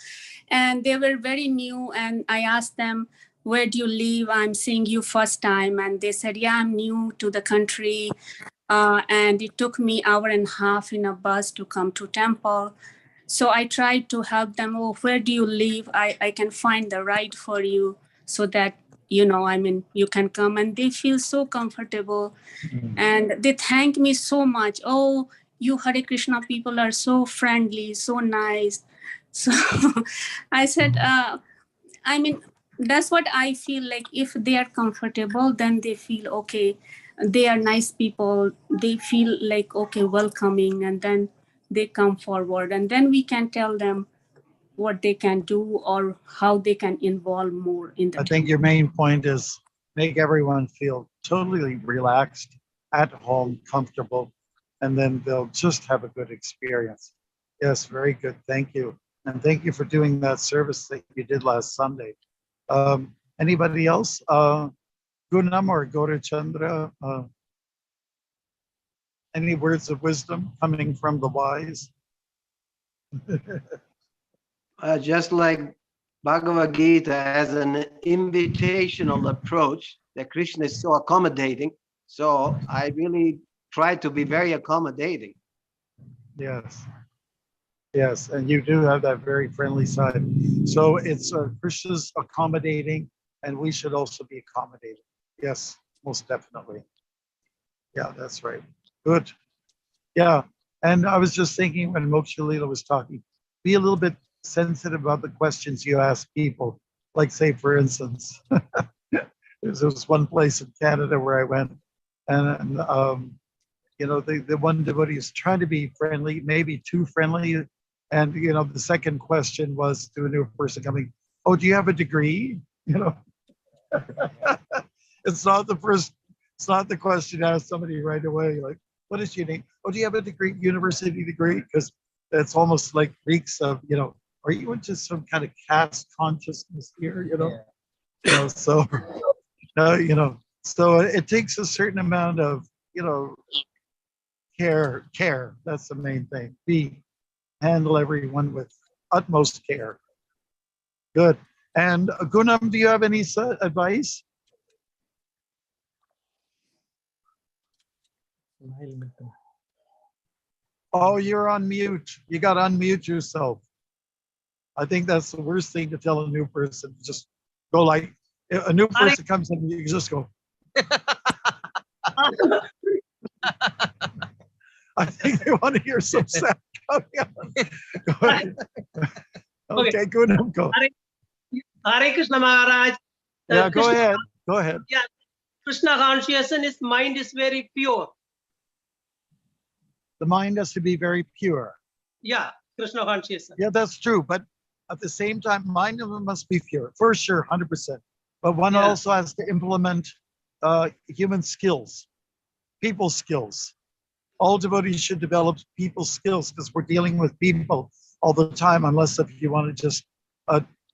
and they were very new and I asked them, where do you live? I'm seeing you first time. And they said, yeah, I'm new to the country. And it took me 1.5 hours in a bus to come to temple. So I tried to help them. Oh, where do you live? I can find the ride for you so that, you can come. And they feel so comfortable. Mm-hmm. And they thank me so much. Oh, you Hare Krishna people are so friendly, so nice. So I said, that's what I feel like. If they are comfortable, then they feel okay. They are nice people. They feel like, okay, welcoming. And then they come forward. And then we can tell them what they can do or how they can involve more in the I think your main point is make everyone feel totally relaxed, at home, comfortable, and then they'll just have a good experience. Yes, very good. Thank you. And thank you for doing that service that you did last Sunday. Anybody else? Gunam or Gaura Chandra? Any words of wisdom coming from the wise? Just like Bhagavad-Gita has an invitational approach, that Krishna is so accommodating. So I really try to be very accommodating. Yes. Yes, and you do have that very friendly side. So it's Krishna's accommodating, and we should also be accommodating. Yes, most definitely. Yeah, that's right. Good. Yeah, and I was just thinking when Moksha Leela was talking, be a little bit sensitive about the questions you ask people. Like say, for instance, there was one place in Canada where I went, and the one devotee is trying to be friendly, maybe too friendly. And, the second question was to a new person coming, oh, do you have a degree? It's not the question to ask somebody right away, like, what is your name? Oh, do you have a degree, university degree? Because it's almost like reeks of, are you into some kind of caste consciousness here, So it takes a certain amount of, care. That's the main thing. Handle everyone with utmost care. Good. And Gunam, do you have any advice? Oh, you're on mute. You got to unmute yourself. I think that's the worst thing to tell a new person. Just go like, a new person comes in, you just go. I think they want to hear some sound coming out. Okay, good. Go. Hare Krishna Maharaj. Yeah, go ahead. Go ahead. Yeah, Krishna consciousness, mind is very pure. The mind has to be very pure. Yeah, Krishna consciousness. Yeah, that's true. But At the same time, mind must be pure, for sure, 100%. But one also has to implement human skills, people skills. All devotees should develop people skills because we're dealing with people all the time, unless if you want to just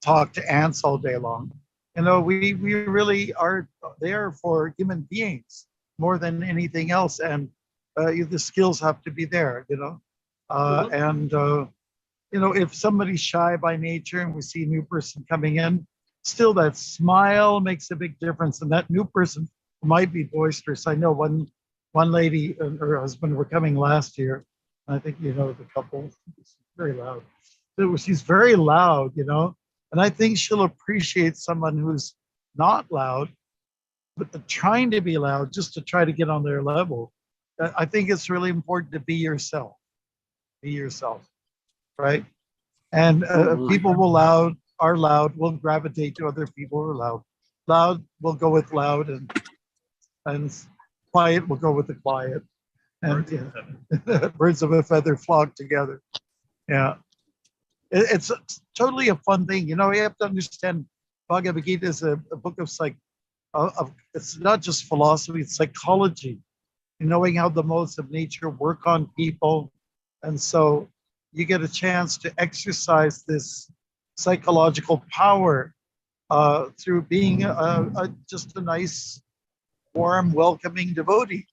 talk to ants all day long. You know, we really are there for human beings more than anything else. And the skills have to be there, you know. And, you know, if somebody's shy by nature and we see a new person coming in, still that smile makes a big difference. And that new person might be boisterous. I know one lady and her husband were coming last year. I think, you know, the couple, it's very loud. She's very loud, you know, and I think she'll appreciate someone who's not loud, but trying to be loud just to try to get on their level. I think it's really important to be yourself. Be yourself, right? And people are loud, will gravitate to other people who are loud. Loud will go with loud, and quiet will go with the quiet. And birds of a feather flock together. Yeah. It's totally a fun thing. You know, you have to understand Bhagavad-Gita is a book of it's not just philosophy, it's psychology. Knowing how the modes of nature work on people. And so you get a chance to exercise this psychological power through being just a nice, warm, welcoming devotee.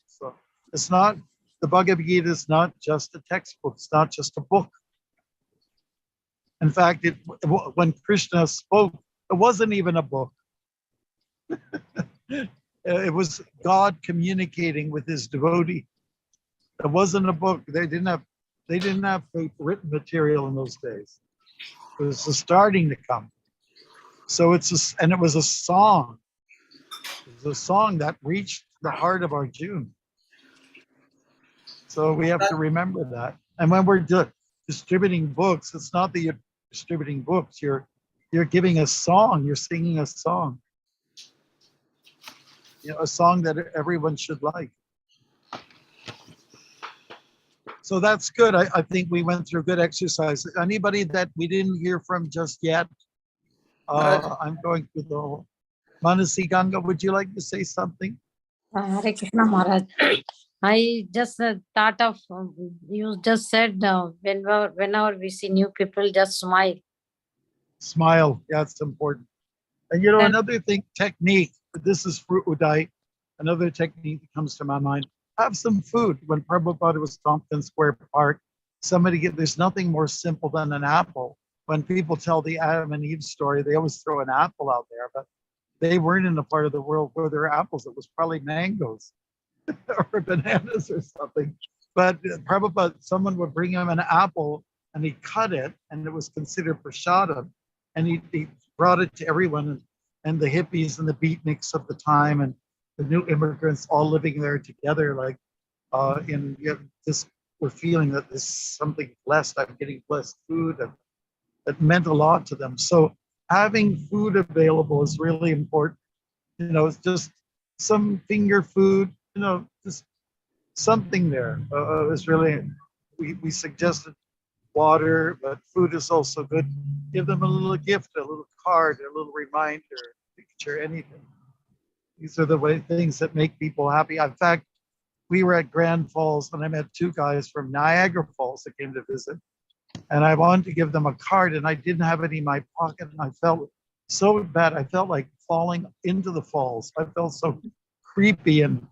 So it's not, the Bhagavad-Gita is not just a textbook, it's not just a book. In fact, when Krishna spoke, it wasn't even a book. It was God communicating with his devotee. It wasn't a book. They didn't have written material in those days. It was starting to come. So it was a song. It was a song that reached the heart of Arjuna. So we have to remember that. And when we're distributing books, it's not that you're distributing books. You're giving a song. You're singing a song. You know, a song that everyone should like. So that's good. I think we went through good exercise. Anybody that we didn't hear from just yet? I'm going through the whole. Manasi Ganga, would you like to say something? Hare Krishna Maharaj. I just thought of, you just said whenever we see new people, just smile. Smile, yeah, it's important. And you know, another thing, technique, this is for Uday, another technique that comes to my mind, have some food. When Prabhupada was Tompkins Square Park, there's nothing more simple than an apple. When people tell the Adam and Eve story, they always throw an apple out there, but they weren't in a part of the world where there are apples. It was probably mangoes or bananas or something. But Prabhupada, someone would bring him an apple and he cut it and it was considered prasadam. And he brought it to everyone and the hippies and the beatniks of the time and the new immigrants all living there together, like just were feeling that there's something blessed. I'm getting blessed food, and it meant a lot to them. So having food available is really important. You know, it's just some finger food, you know, just something there is really, we suggested water, but food is also good. Give them a little gift, a little card, a little reminder, picture, anything. These are the things that make people happy. In fact, we were at Grand Falls and I met two guys from Niagara Falls that came to visit. And I wanted to give them a card and I didn't have any in my pocket. And I felt so bad. I felt like falling into the falls. I felt so creepy and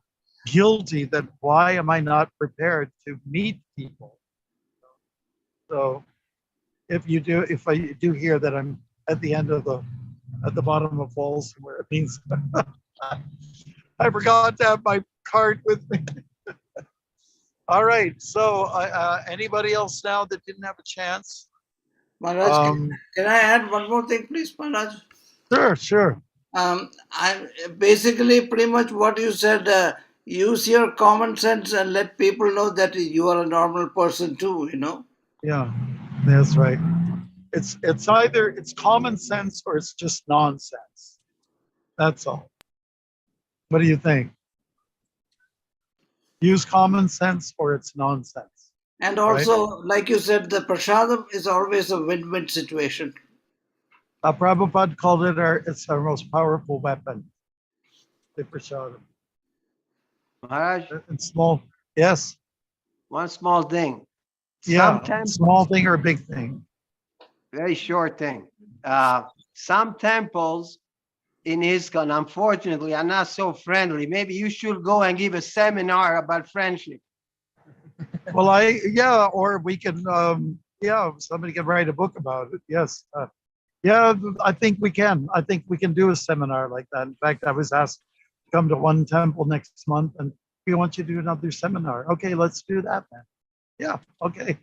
guilty that why am I not prepared to meet people? So if I do hear that I'm at the end of at the bottom of falls somewhere, it means I forgot to have my card with me. All right. So anybody else now that didn't have a chance? Maharaj, can I add one more thing, please, Maharaj? Sure. I basically pretty much what you said. Use your common sense and let people know that you are a normal person too. You know. Yeah, that's right. It's either common sense or it's just nonsense. That's all. What do you think? Use common sense or it's nonsense. And also, like you said, the prasadam is always a win-win situation. Prabhupada called it it's our most powerful weapon, the prasadam. Maharaj? It's small. Yes. One small thing. Yeah, small thing or big thing. Very short thing. Some temples in ISKCON, unfortunately, are not so friendly. Maybe you should go and give a seminar about friendship. Well, or we can, somebody can write a book about it. Yes. I think we can. I think we can do a seminar like that. In fact, I was asked to come to one temple next month and we want you to do another seminar. Okay, let's do that then. Yeah, okay.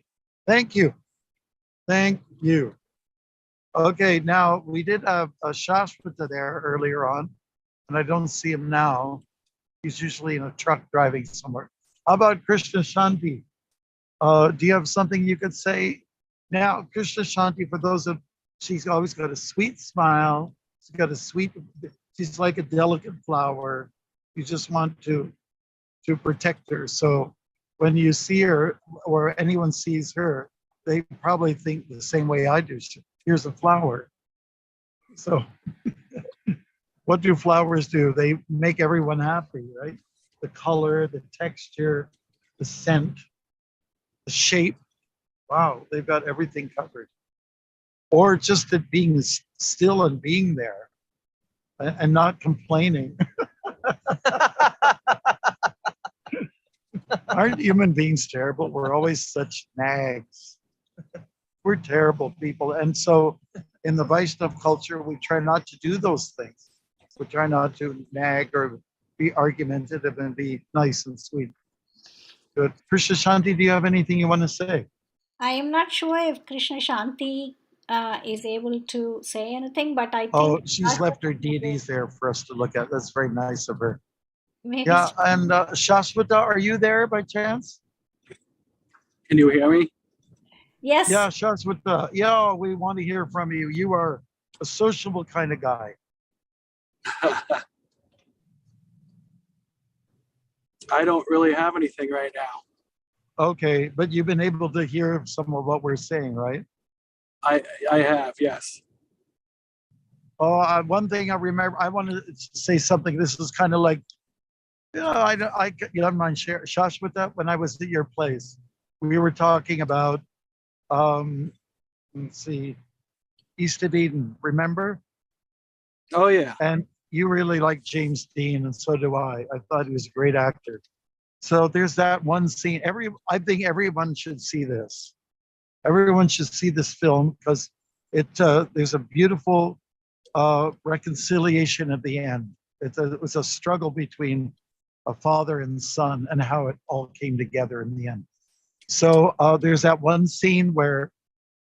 Thank you. Thank you. Okay, now we did have a Shashwata there earlier on, and I don't see him now. He's usually in a truck driving somewhere. How about Krishna Shanti? Do you have something you could say? Now, Krishna Shanti, for those of, she's always got a sweet smile. She's like a delicate flower. You just want to protect her. So when you see her or anyone sees her, they probably think the same way I do. Here's a flower. So what do flowers do? They make everyone happy, right? The color, the texture, the scent, the shape. Wow, they've got everything covered. Or just it being still and being there and not complaining. Aren't human beings terrible? We're always such nags. We're terrible people. And so in the Vaishnava culture, we try not to do those things. We try not to nag or be argumentative and be nice and sweet. Good. Krishna Shanti, do you have anything you want to say? I am not sure if Krishna Shanti is able to say anything, but I think. Oh, she's left her deities there for us to look at. That's very nice of her. Maybe Yeah, and Shashwata, are you there by chance? Can you hear me? Yes. Yeah, Shashwata. Yeah, we want to hear from you. You are a sociable kind of guy. I don't really have anything right now. Okay, but you've been able to hear some of what we're saying, right? I have, yes. Oh, one thing I remember, I wanted to say something. This is kind of like, you don't mind share Shashwata, when I was at your place, we were talking about, let's see, East of Eden, remember? Oh, yeah. And you really like James Dean, and so do I. I thought he was a great actor. So there's that one scene. I think everyone should see this. Everyone should see this film because there's a beautiful reconciliation at the end. It was a struggle between a father and son and how it all came together in the end. So there's that one scene where,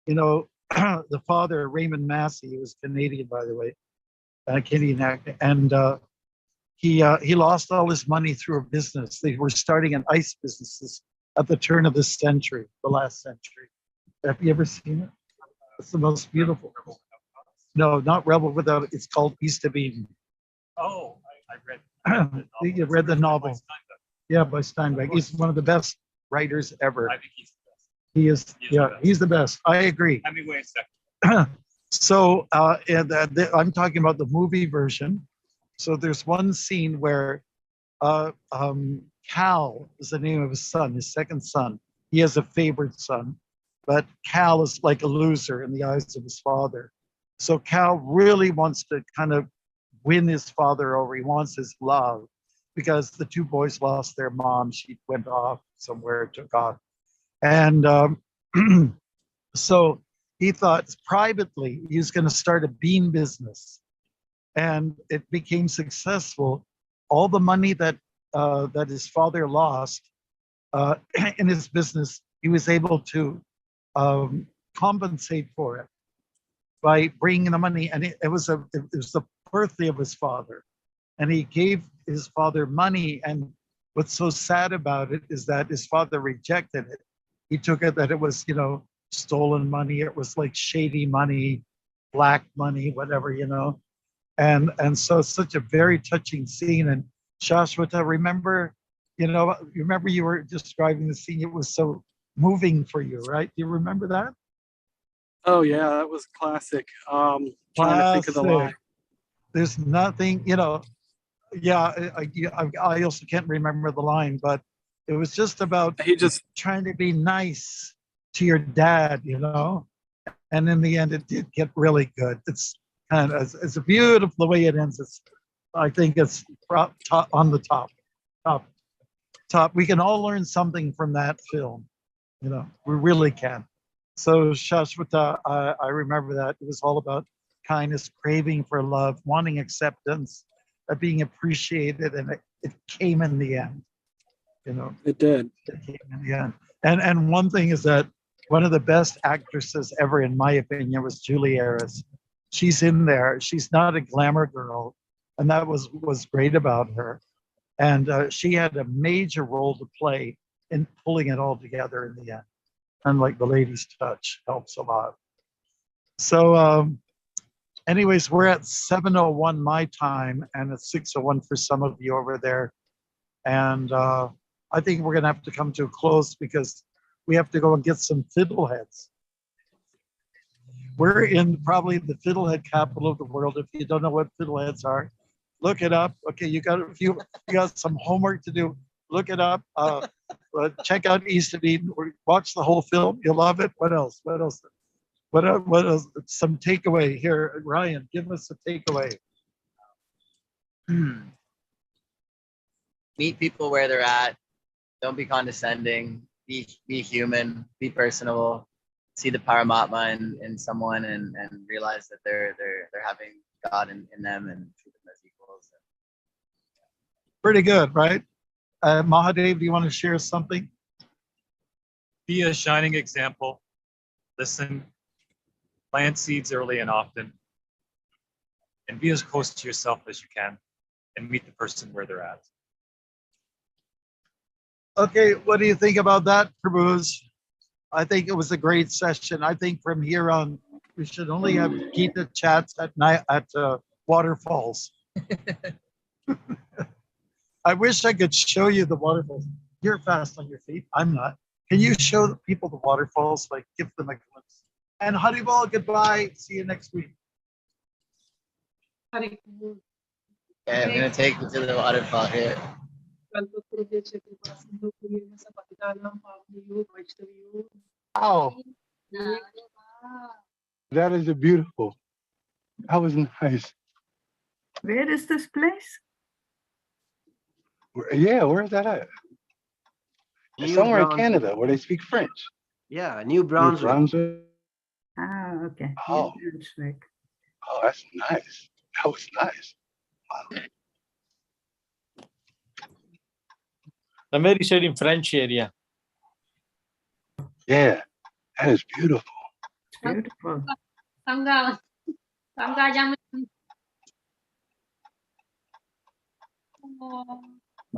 the father, Raymond Massey, he was Canadian, by the way, a Canadian actor, and he lost all his money through a business. They were starting an ice businesses at the turn of the century, the last century. Have you ever seen it? It's the most beautiful. No, not Rebel Without. It's called East of Eden. Oh, I read. You read the novel? Yeah, by Steinbeck. He's one of the best writers ever. I think he's the best. He is. He's the best. I agree. Hemingway second. So, I'm talking about the movie version. So there's one scene where Cal is the name of his son, his second son. He has a favorite son, but Cal is like a loser in the eyes of his father. So Cal really wants to kind of win his father over. He wants his love because the two boys lost their mom. She went off somewhere, took off. And so he thought privately he was going to start a bean business. And it became successful. All the money that his father lost in his business, he was able to compensate for it by bringing the money. And it was the birthday of his father, and he gave his father money. And what's so sad about it is that his father rejected it. He took it that it was stolen money. It was like shady money, black money, whatever, And so it's such a very touching scene. And Shashwata, remember you were describing the scene. It was so moving for you, right? Do you remember that? Oh yeah, that was classic. Trying to think of the line. There's nothing, yeah, I also can't remember the line, but it was just about trying to be nice to your dad, and in the end it did get really good. It's it's beautiful the way it ends. I think it's on the top. We can all learn something from that film, we really can. So Shashwata, I remember that it was all about kindness, craving for love, wanting acceptance, being appreciated, and it came in the end. It did. It came in the end. And one thing is that one of the best actresses ever, in my opinion, was Julie Harris. She's in there. She's not a glamour girl, and that was great about her. And she had a major role to play in pulling it all together in the end. And like the lady's touch helps a lot. So anyways, we're at 7:01 my time, and it's 6:01 for some of you over there. And I think we're gonna have to come to a close because we have to go and get some fiddleheads. We're in probably the fiddlehead capital of the world. If you don't know what fiddleheads are, look it up. Okay, you got some homework to do. Look it up. Check out East of Eden. Or watch the whole film. You'll love it. What else? What else? Some takeaway here. Ryan, give us a takeaway. Meet people where they're at. Don't be condescending. Be human. Be personable. See the Paramatma in someone and realize that they're having God in them and treat them as equals. Pretty good, right? Mahadev, do you want to share something? Be a shining example. Listen. Plant seeds early and often. And be as close to yourself as you can. And meet the person where they're at. Okay, what do you think about that, Prabhus? I think it was a great session. I think from here on, we should only have Gita chats at night at waterfalls. I wish I could show you the waterfalls. You're fast on your feet. I'm not. Can you show the people the waterfalls? Like, give them a glimpse. And Haribol, goodbye. See you next week. Okay, I'm gonna take you to the waterfall here. Oh, that is beautiful. That was nice. Where is this place? Yeah, where is that at? New Somewhere in Brunswick. Canada where they speak French. Yeah, New Brunswick. New Brunswick. Ah, okay. Oh. New Brunswick. Oh, that's nice. That was nice. Wow. Somewhere you said in French area. Yeah, that is beautiful. It's beautiful.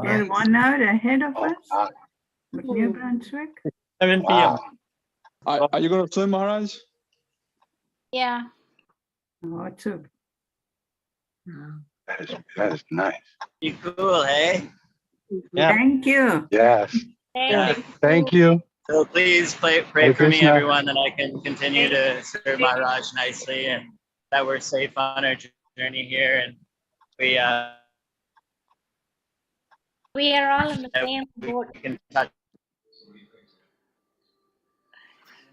They're 1 hour ahead of us. With New Brunswick. 7 p.m. Are you going to swim, Maharaj? Yeah. What's up? That is nice. You cool, hey? Yeah. Thank you. Yes. Yeah. Thank you. So please pray Hare for me, Krishna. everyone, that I can continue to serve Maharaj nicely and that we're safe on our journey here. And We are all in the same boat. we can touch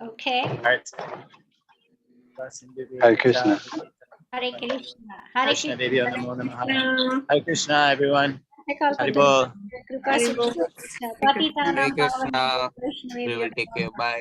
Okay. hearts. Hare Krishna. Hare Krishna. Hare Krishna, Devi, Krishna. Namo Namaha. Hare Krishna, everyone. Hare Haribol. Krishna. Hare Krishna. We will take care. Bye.